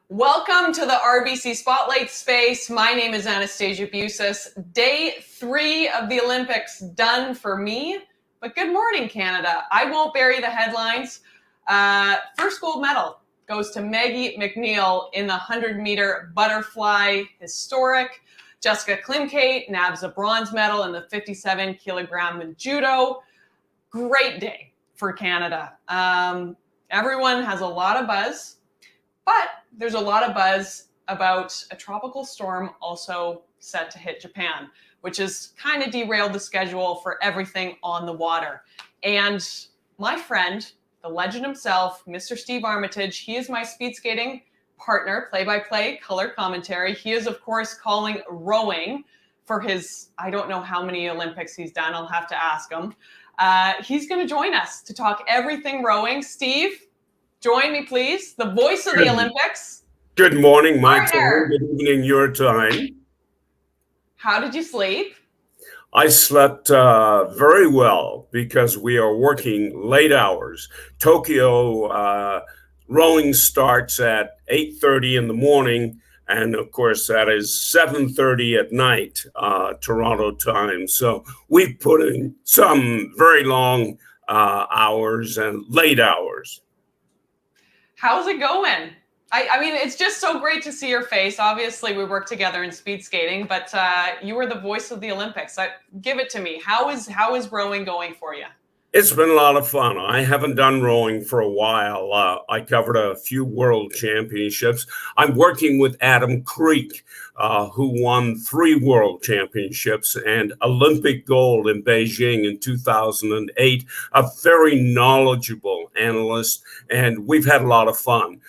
Welcome to the RBC Spotlight Space. My name is Anastasia Busis. Day 3 of the Olympics done for me, but good morning, Canada. I won't bury the headlines. First gold medal goes to Maggie McNeil in the 100-meter butterfly, historic. Jessica Klimkate nabs a bronze medal in the 57-kilogram in judo. Great day for Canada. Everyone has a lot of buzz, but there's a lot of buzz about a tropical storm also set to hit Japan, which has kind of derailed the schedule for everything on the water. And my friend, the legend himself, Mr. Steve Armitage, he is my speed skating partner, play-by-play color commentary. He is, of course, calling rowing for his, I don't know how many Olympics he's done. I'll have to ask him. He's going to join us to talk everything rowing. Steve, join me, please. The voice of the Olympics. Good morning, my Partner. time. Good evening, your time. How did you sleep? I slept very well because we are working late hours. Tokyo rowing starts at 8:30 in the morning, and of course that is 7:30 at night, Toronto time. So we've put in some very long hours and late hours. How's it going? I mean, it's just so great to see your face. Obviously, we work together in speed skating, but you were the voice of the Olympics. Give it to me. How is rowing going for you? It's been a lot of fun. I haven't done rowing for a while. I covered a few world championships. I'm working with Adam Creek, who won 3 world championships and Olympic gold in Beijing in 2008, a very knowledgeable analyst, and we've had a lot of fun.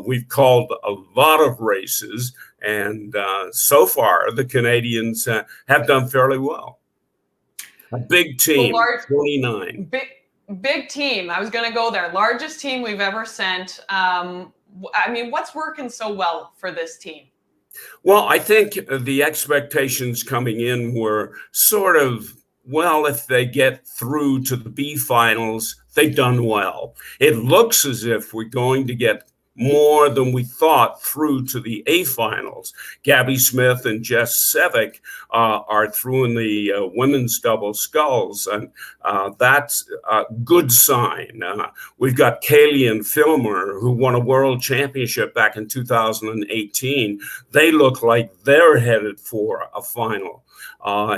We've called a lot of races, and so far the Canadians have done fairly well. A big team, 29. Big team. I was going to go there. Largest team we've ever sent. I mean, what's working so well for this team? Well, I think the expectations coming in were sort of, well, if they get through to the B finals, they've done well. It looks as if we're going to get more than we thought through to the A finals. Gabby Smith and Jess Sevick are through in the women's double sculls, and that's a good sign. We've got Kaylee and Filmer, who won a world championship back in 2018. They look like they're headed for a final.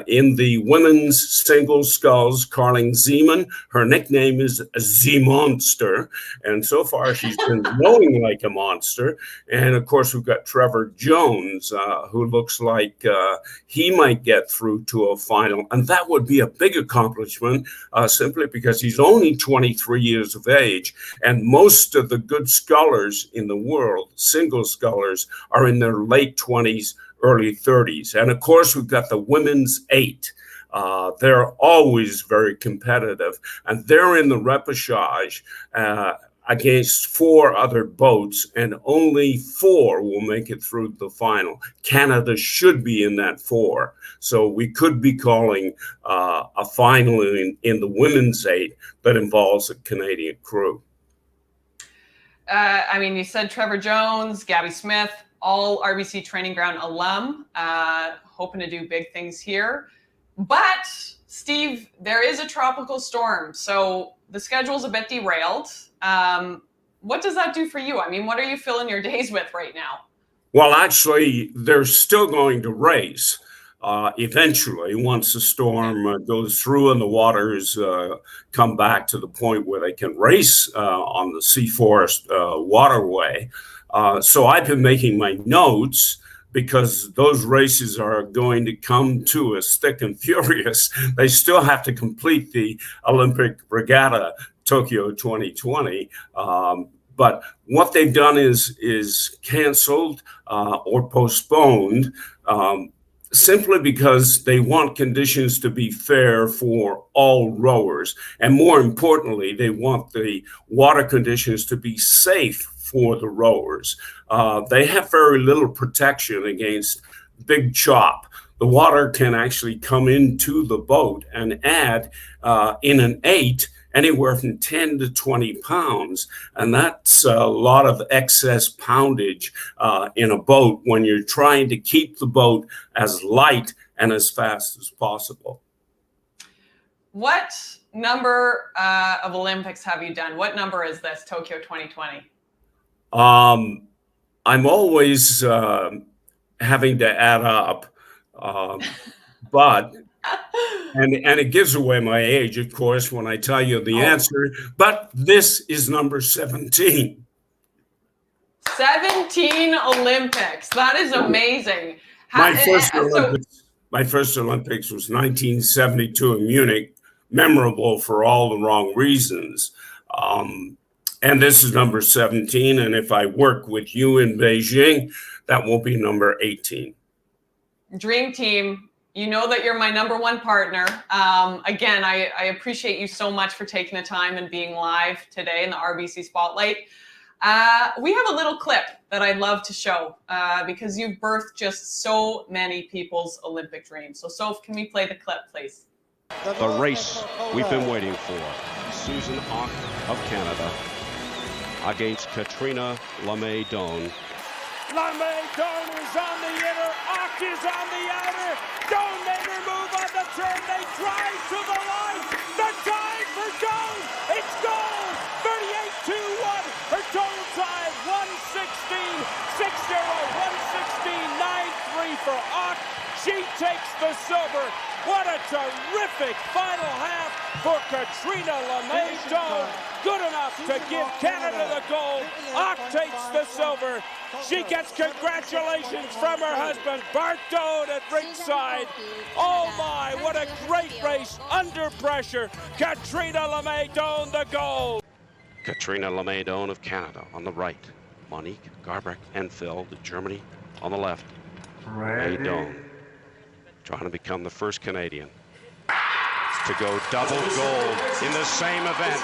In the women's single sculls, Carling Zeman, her nickname is Z-Monster, and so far she's been rowing like a monster. And of course, we've got Trevor Jones, who looks like he might get through to a final, and that would be a big accomplishment simply because he's only 23 years of age, and most of the good scullers in the world, single scullers, are in their late 20s, early 30s. And of course, we've got the women's 8. They're always very competitive, and they're in the repechage against 4 other boats, and only 4 will make it through the final. Canada should be in that 4. So we could be calling a final in the women's 8 that involves a Canadian crew. I mean, you said Trevor Jones, Gabby Smith, all RBC Training Ground alum, hoping to do big things here. But, Steve, there is a tropical storm, so the schedule's a bit derailed. What does that do for you? I mean, what are you filling your days with right now? Well, actually, they're still going to race eventually once the storm goes through and the waters come back to the point where they can race on the Sea Forest waterway. So I've been making my notes because those races are going to come to us thick and furious. They still have to complete the Olympic Regatta Tokyo 2020. But what they've done is canceled or postponed simply because they want conditions to be fair for all rowers. And more importantly, they want the water conditions to be safe for the rowers. They have very little protection against big chop. The water can actually come into the boat and add in an 8 anywhere from 10 to 20 pounds. And that's a lot of excess poundage in a boat when you're trying to keep the boat as light and as fast as possible. What number of Olympics have you done? What number is this, Tokyo 2020? I'm always having to add up, but and it gives away my age, of course, when I tell you the answer. But this is number 17. 17 Olympics. That is amazing. My first Olympics was 1972 in Munich, memorable for all the wrong reasons. And this is number 17. And if I work with you in Beijing, that will be number 18. Dream team, you know that you're my number one partner. Again, I appreciate you so much for taking the time and being live today in the RBC Spotlight. We have a little clip that I'd love to show because you've birthed just so many people's Olympic dreams. So, Soph, can we play the clip, please? The race we've been waiting for. Susan Ock of Canada against Katrina Lemay-Doan. Lemay-Doan is on the inner, Ock is on the outer. Doan made her move on the turn. They drive to the line. The time for gold. It's gold. 38-2-1. Her total time 116.60. 116.93 for Ock. She takes the silver. What a terrific final half for Katrina Lemay-Doan. Good enough to give Canada the gold. Ock takes the silver. She gets congratulations from her husband, Bart Doan, at ringside. Oh my, what a great race under pressure. Katrina Lemay-Doan the gold. Katrina Lemay-Doan of Canada on the right. Monique Garbrecht-Enfield of Germany on the left. Lemay-Doan trying to become the first Canadian to go double gold in the same event.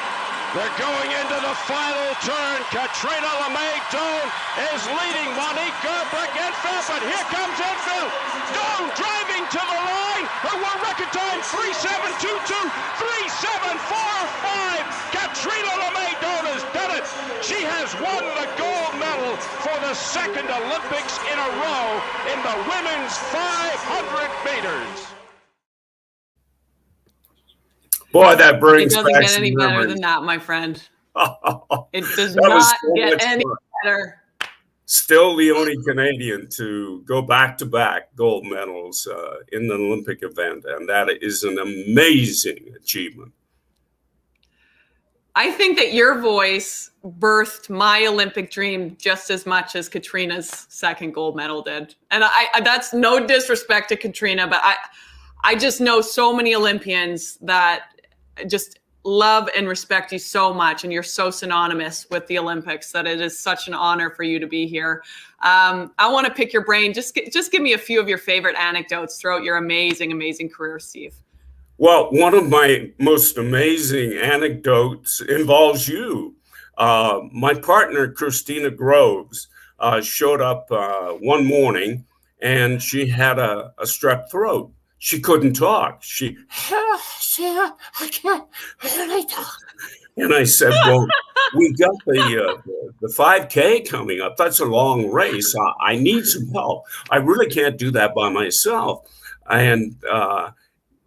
They're going into the final turn. Katrina Lemay-Doan is leading Monique Garbrecht-Enfield, but here comes Enfield. Doan driving to the line. Her world record time 3:7.22, 3:7.45. Katrina Lemay-Doan has done it. She has won the gold medal for the second Olympics in a row in the women's 500 meters. Boy, that brings back. It doesn't get any better memories. than that, my friend. It does That was not so get much any fun. better. Still the only Canadian to go back-to-back gold medals in the Olympic event, and that is an amazing achievement. I think that your voice birthed my Olympic dream just as much as Katrina's second gold medal did. And I that's no disrespect to Katrina, but I just know so many Olympians that just love and respect you so much, and you're so synonymous with the Olympics that it is such an honor for you to be here. I want to pick your brain. Just give me a few of your favorite anecdotes throughout your amazing career, Steve. Well, one of my most amazing anecdotes involves you. My partner, Christina Groves, showed up one morning, and she had a strep throat. She couldn't talk. I can't really talk. And I said, well, we got the 5K coming up. That's a long race. I need some help. I really can't do that by myself. And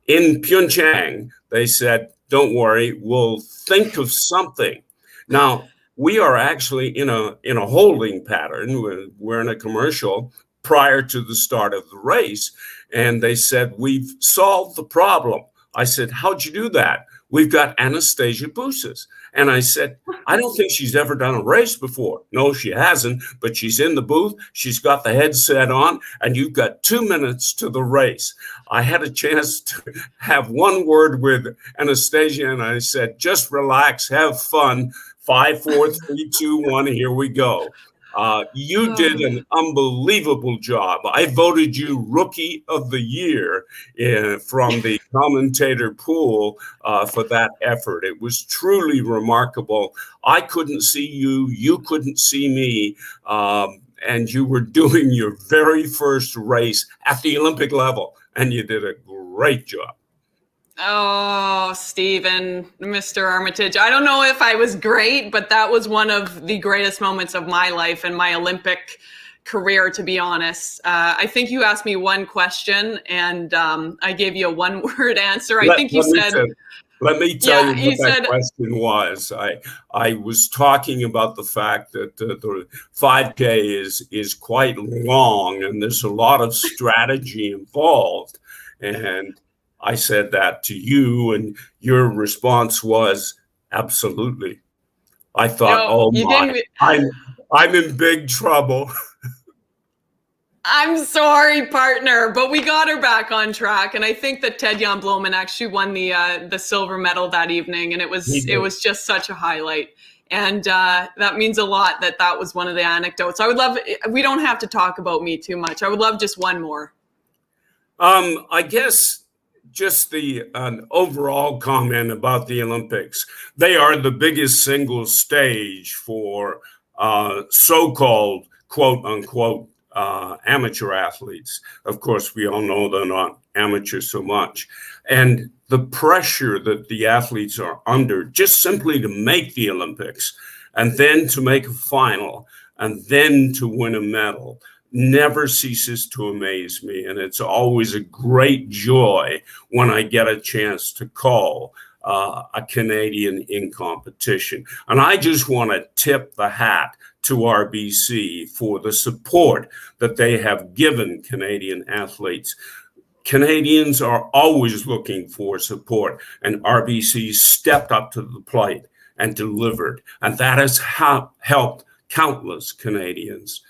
in Pyeongchang, they said, don't worry, we'll think of something. Now, we are actually in a holding pattern. We're in a commercial prior to the start of the race. And they said, we've solved the problem. I said, how'd you do that? We've got Anastasia Bousas. And I said, I don't think she's ever done a race before. No, she hasn't, but she's in the booth. She's got the headset on, and you've got 2 minutes to the race. I had a chance to have one word with Anastasia, and I said, just relax, have fun. 5, 4, 3, 2, 1, here we go. You did an unbelievable job. I voted you Rookie of the Year from the commentator pool for that effort. It was truly remarkable. I couldn't see you. You couldn't see me. And you were doing your very first race at the Olympic level, and you did a great job. Oh, Stephen, Mr. Armitage. I don't know if I was great, but that was one of the greatest moments of my life and my Olympic career, to be honest. I think you asked me one question and I gave you a one-word answer. I think you said... Let me tell you what that said, question was. I was talking about the fact that the 5K is quite long and there's a lot of strategy involved. And I said that to you, and your response was absolutely. I thought, no, oh my, I'm in big trouble. I'm sorry, partner, but we got her back on track, and I think that Ted Jan Bloemen actually won the silver medal that evening, and it was just such a highlight, and that means a lot. That was one of the anecdotes. I would love. We don't have to talk about me too much. I would love just one more. I guess just an overall comment about the Olympics. They are the biggest single stage for so-called quote unquote amateur athletes. Of course, we all know they're not amateur so much. And the pressure that the athletes are under just simply to make the Olympics and then to make a final and then to win a medal never ceases to amaze me. And it's always a great joy when I get a chance to call a Canadian in competition. And I just want to tip the hat to RBC for the support that they have given Canadian athletes. Canadians are always looking for support, and RBC stepped up to the plate and delivered. And that has helped countless Canadians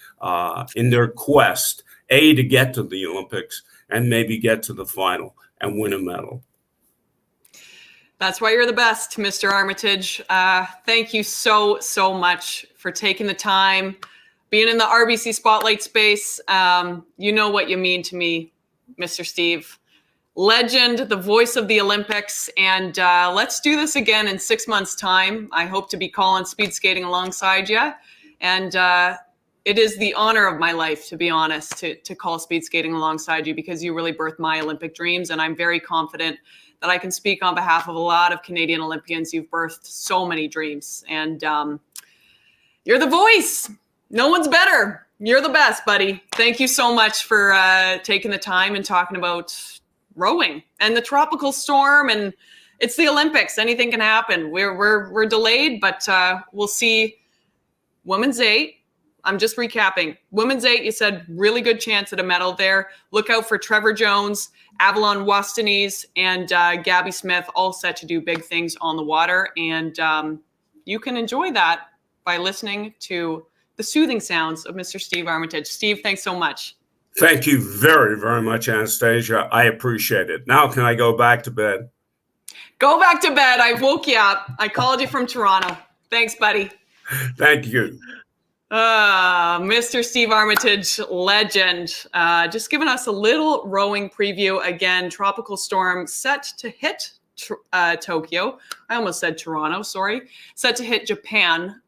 in their quest, to get to the Olympics and maybe get to the final and win a medal. That's why you're the best, Mr. Armitage. Thank you so much for taking the time, being in the RBC spotlight space. You know what you mean to me, Mr. Steve. Legend, the voice of the Olympics, and let's do this again in 6 months' time. I hope to be calling speed skating alongside you, and it is the honor of my life, to be honest, to call speed skating alongside you, because you really birthed my Olympic dreams, and I'm very confident that I can speak on behalf of a lot of Canadian Olympians. You've birthed so many dreams, and you're the voice. No one's better. You're the best, buddy. Thank you so much for taking the time and talking about rowing and the tropical storm. And it's the Olympics. Anything can happen. We're delayed, but we'll see. Women's 8. I'm just recapping. Women's 8, you said really good chance at a medal there. Look out for Trevor Jones, Avalon Wastanes, and Gabby Smith, all set to do big things on the water. And you can enjoy that by listening to the soothing sounds of Mr. Steve Armitage. Steve, thanks so much. Thank you very, very much, Anastasia. I appreciate it. Now, can I go back to bed? Go back to bed. I woke you up. I called you from Toronto. Thanks, buddy. Thank you. Mr. Steve Armitage, legend, just giving us a little rowing preview. Again, tropical storm set to hit Tokyo. I almost said Toronto, sorry. Set to hit Japan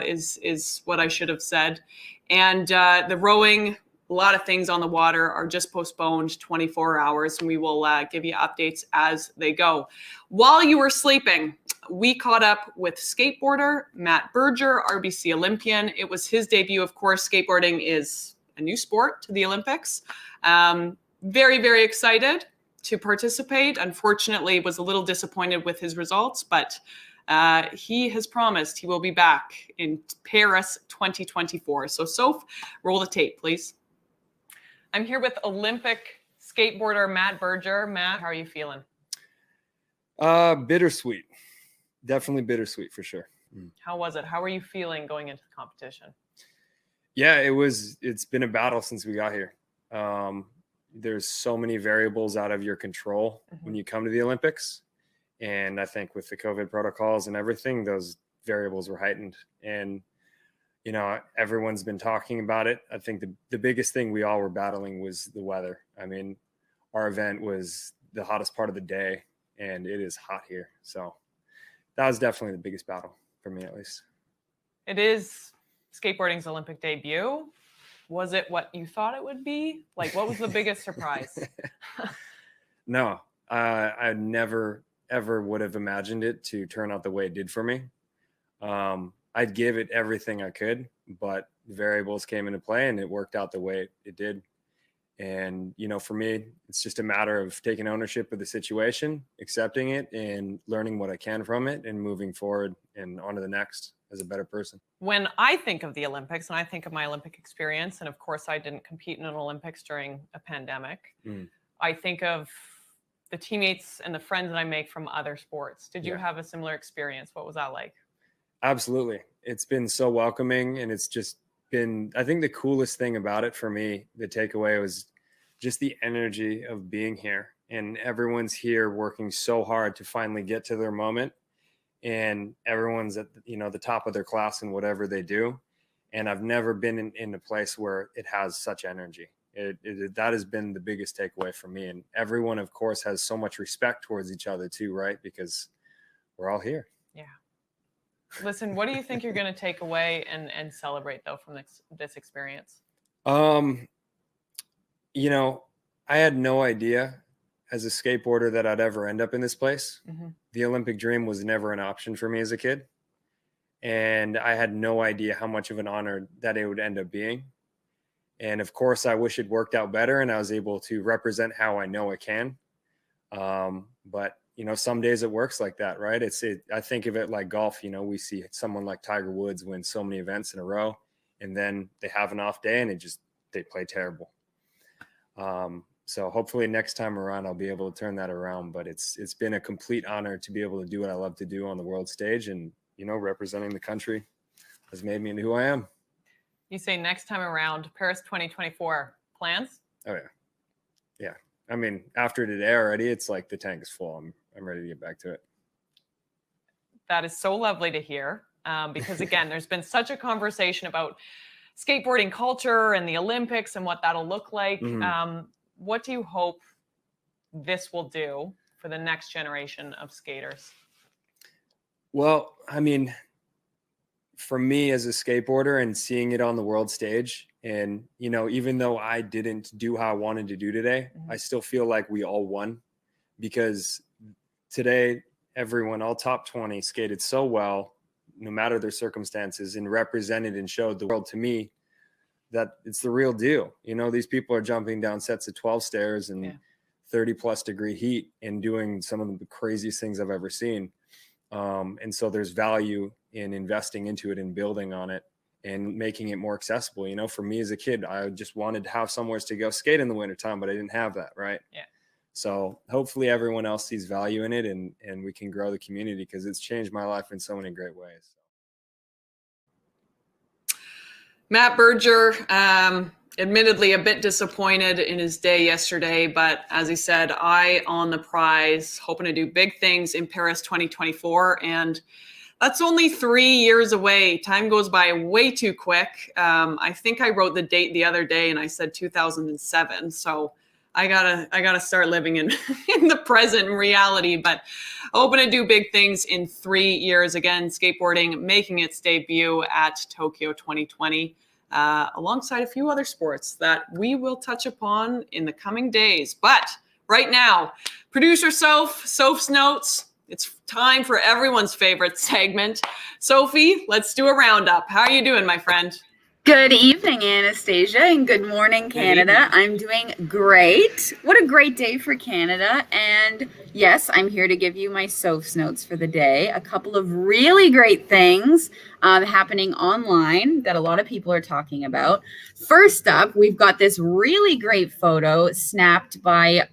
is what I should have said. And the rowing, a lot of things on the water are just postponed 24 hours, and we will give you updates as they go. While you were sleeping, we caught up with skateboarder Matt Berger, RBC Olympian. It was his debut. Of course, skateboarding is a new sport to the Olympics. Very, very excited to participate. Unfortunately, was a little disappointed with his results, but he has promised he will be back in Paris 2024. So, Soph, roll the tape, please. I'm here with Olympic skateboarder Matt Berger. Matt, how are you feeling? Bittersweet. Definitely bittersweet for sure. How was it? How are you feeling going into the competition? Yeah, it's been a battle since we got here. There's so many variables out of your control when you come to the Olympics. And I think with the COVID protocols and everything, those variables were heightened. And, you know, everyone's been talking about it. I think the biggest thing we all were battling was the weather. I mean, our event was the hottest part of the day, and it is hot here. So that was definitely the biggest battle for me, at least. It is skateboarding's Olympic debut. Was it what you thought it would be? Like, what was the biggest surprise? No, I never, ever would have imagined it to turn out the way it did for me. I'd give it everything I could, but variables came into play and it worked out the way it did. And, you know, for me, it's just a matter of taking ownership of the situation, accepting it, and learning what I can from it and moving forward and on to the next as a better person. When I think of the Olympics and I think of my Olympic experience, and of course I didn't compete in an Olympics during a pandemic, I think of the teammates and the friends that I make from other sports. Did you have a similar experience? What was that like? Absolutely. It's been so welcoming, and it's just been, I think the coolest thing about it for me, the takeaway was just the energy of being here, and everyone's here working so hard to finally get to their moment, and everyone's at, you know, the top of their class in whatever they do. And I've never been in a place where it has such energy. That has been the biggest takeaway for me. And everyone, of course, has so much respect towards each other too, right? Because we're all here. Yeah. Listen, what do you think you're going to take away and celebrate, though, from this experience? You know, I had no idea as a skateboarder that I'd ever end up in this place. The Olympic dream was never an option for me as a kid. And I had no idea how much of an honor that it would end up being. And of course, I wish it worked out better and I was able to represent how I know it can. But, you know, some days it works like that, right? I think of it like golf. You know, we see someone like Tiger Woods win so many events in a row, and then they have an off day and they play terrible. So hopefully next time around, I'll be able to turn that around. But it's been a complete honor to be able to do what I love to do on the world stage, and, you know, representing the country has made me into who I am. You say next time around, Paris 2024, plans? Oh, yeah. Yeah. I mean, after today already, it's like the tank is full. I'm ready to get back to it. That is so lovely to hear. Because again, there's been such a conversation about skateboarding culture and the Olympics and what that'll look like. What do you hope this will do for the next generation of skaters? Well, I mean, for me as a skateboarder and seeing it on the world stage, and, you know, even though I didn't do how I wanted to do today, I still feel like we all won, because today, everyone, all top 20 skated so well, no matter their circumstances, and represented and showed the world to me that it's the real deal. You know, these people are jumping down sets of 12 stairs and 30 plus degree heat and doing some of the craziest things I've ever seen. And so there's value in investing into it and building on it and making it more accessible. You know, for me as a kid, I just wanted to have somewhere to go skate in the wintertime, but I didn't have that. Right. Yeah. So hopefully everyone else sees value in it, and we can grow the community, because it's changed my life in so many great ways. Matt Berger, admittedly a bit disappointed in his day yesterday, but as he said, eye on the prize, hoping to do big things in Paris 2024. And that's only 3 years away. Time goes by way too quick. I think I wrote the date the other day and I said 2007. So I gotta start living in the present reality, but hoping to do big things in 3 years. Again, skateboarding making its debut at Tokyo 2020, alongside a few other sports that we will touch upon in the coming days. But right now, producer Soph's notes. It's time for everyone's favorite segment. Sophie, let's do a roundup. How are you doing, my friend? Good evening, Anastasia, and good morning, Canada. I'm doing great. What a great day for Canada. And yes, I'm here to give you my Soph's notes for the day. A couple of really great things happening online that a lot of people are talking about. First up, we've got this really great photo snapped by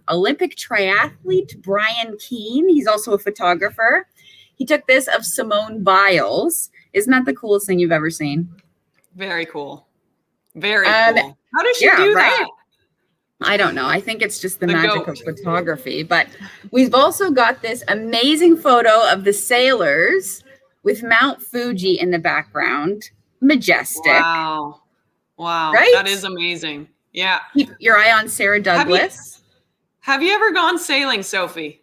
Olympic triathlete Brian Keane. He's also a photographer. He took this of Simone Biles. Isn't that the coolest thing you've ever seen? Very cool. Very cool. How does she do that? I don't know. I think it's just the magic of photography. But we've also got this amazing photo of the sailors with Mount Fuji in the background. Majestic. Wow. Right? That is amazing. Yeah. Keep your eye on Sarah Douglas. Have you ever gone sailing, Sophie?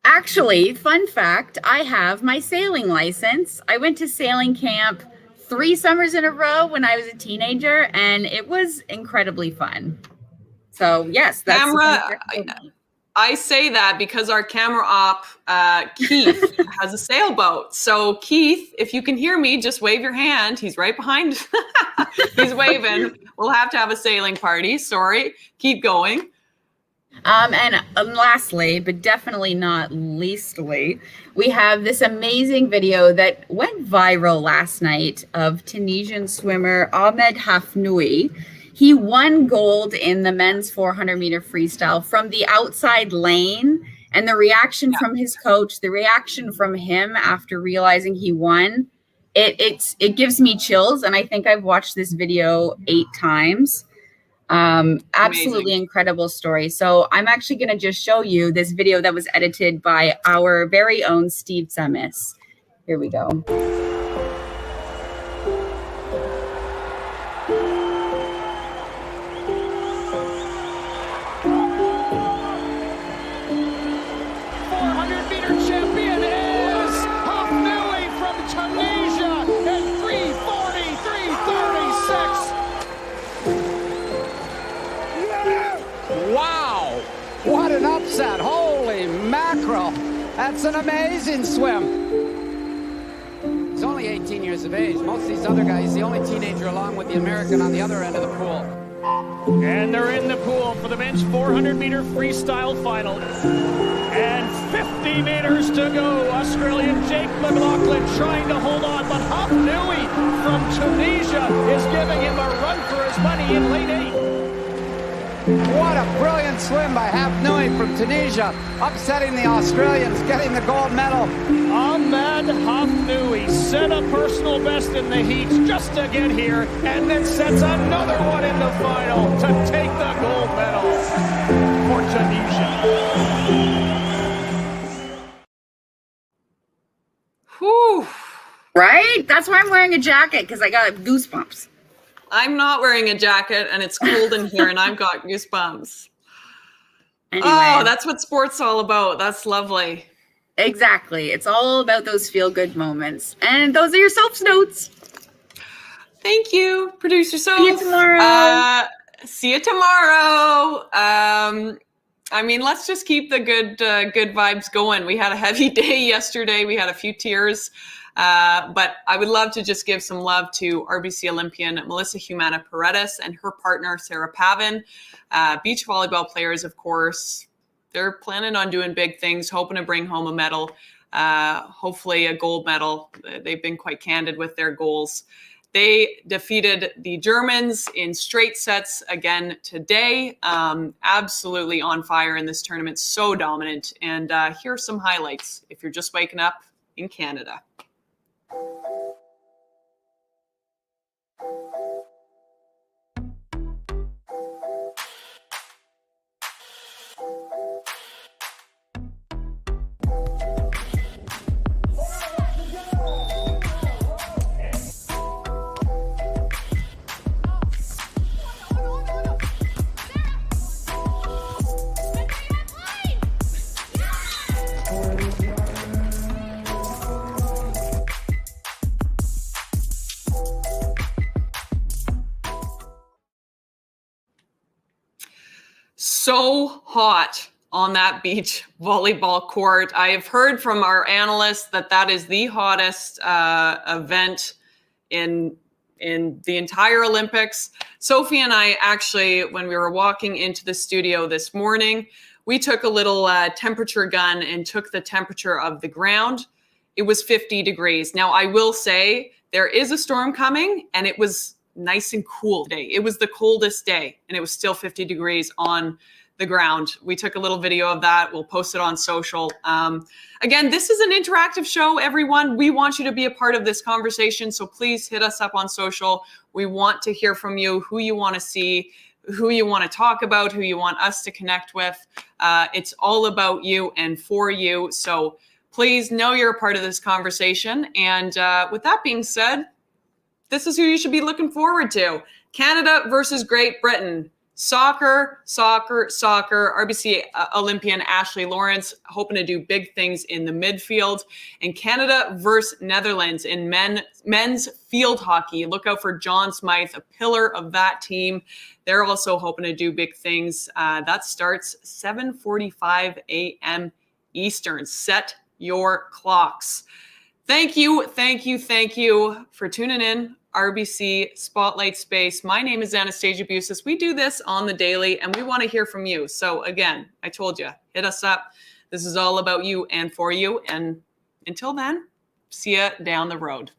Actually, fun fact, I have my sailing license. I went to sailing camp 3 summers in a row when I was a teenager, and it was incredibly fun. So yes, that's I say that because our camera op, Keith, has a sailboat. So Keith, if you can hear me, just wave your hand. He's right behind. He's waving. We'll have to have a sailing party. Sorry. Keep going. And lastly, but definitely not leastly, we have this amazing video that went viral last night of Tunisian swimmer Ahmed Hafnoui. He won gold in the men's 400-meter freestyle from the outside lane. And the reaction from his coach, the reaction from him after realizing he won, it gives me chills. And I think I've watched this video 8 times. Absolutely incredible story. So I'm actually going to just show you this video that was edited by our very own Steve Armitage. Here we go. What an upset. Holy mackerel. That's an amazing swim. He's only 18 years of age. Most of these other guys, the only teenager along with the American on the other end of the pool. And they're in the pool for the men's 400-meter freestyle final. And 50 meters to go. Australian Jake McLaughlin trying to hold on, but Hafnoui from Tunisia is giving him a run for his money in late 8. What a brilliant swim by Hafnoui from Tunisia, upsetting the Australians, getting the gold medal. Ahmed Hafnoui set a personal best in the heats just to get here, and then sets another one in the final to take the gold medal for Tunisia. Whew. Right? That's why I'm wearing a jacket, because I got goosebumps. I'm not wearing a jacket and it's cold in here and I've got goosebumps. Anyway, oh, that's what sport's all about. That's lovely. Exactly. It's all about those feel-good moments. And those are your self notes. Thank you, producer. See you tomorrow. See you tomorrow. I mean, let's just keep the good vibes going. We had a heavy day yesterday. We had a few tears. But I would love to just give some love to RBC Olympian Melissa Humana Paredes and her partner, Sarah Pavin. Beach volleyball players, of course, they're planning on doing big things, hoping to bring home a medal, hopefully a gold medal. They've been quite candid with their goals. They defeated the Germans in straight sets again today. Absolutely on fire in this tournament, so dominant. And here are some highlights if you're just waking up in Canada. So hot on that beach volleyball court. I have heard from our analysts that is the hottest event in the entire Olympics. Sophie and I actually, when we were walking into the studio this morning, we took a little temperature gun and took the temperature of the ground. It was 50 degrees. Now, I will say there is a storm coming, and it was nice and cool today. It was the coldest day, and it was still 50 degrees on the ground. We took a little video of that. We'll post it on social. Again, this is an interactive show, everyone. We want you to be a part of this conversation, so please hit us up on social. We want to hear from you, who you want to see, who you want to talk about, who you want us to connect with. It's all about you and for you. So please know you're a part of this conversation. And with that being said, this is who you should be looking forward to. Canada versus Great Britain. Soccer. RBC Olympian Ashley Lawrence hoping to do big things in the midfield. And Canada versus Netherlands in men's field hockey. Look out for John Smythe, a pillar of that team. They're also hoping to do big things. That starts 7:45 a.m. Eastern. Set your clocks. Thank you for tuning in. RBC Spotlight Space. My name is Anastasia Busis. We do this on the daily, and we want to hear from you. So again, I told you, hit us up. This is all about you and for you. And until then, see ya down the road.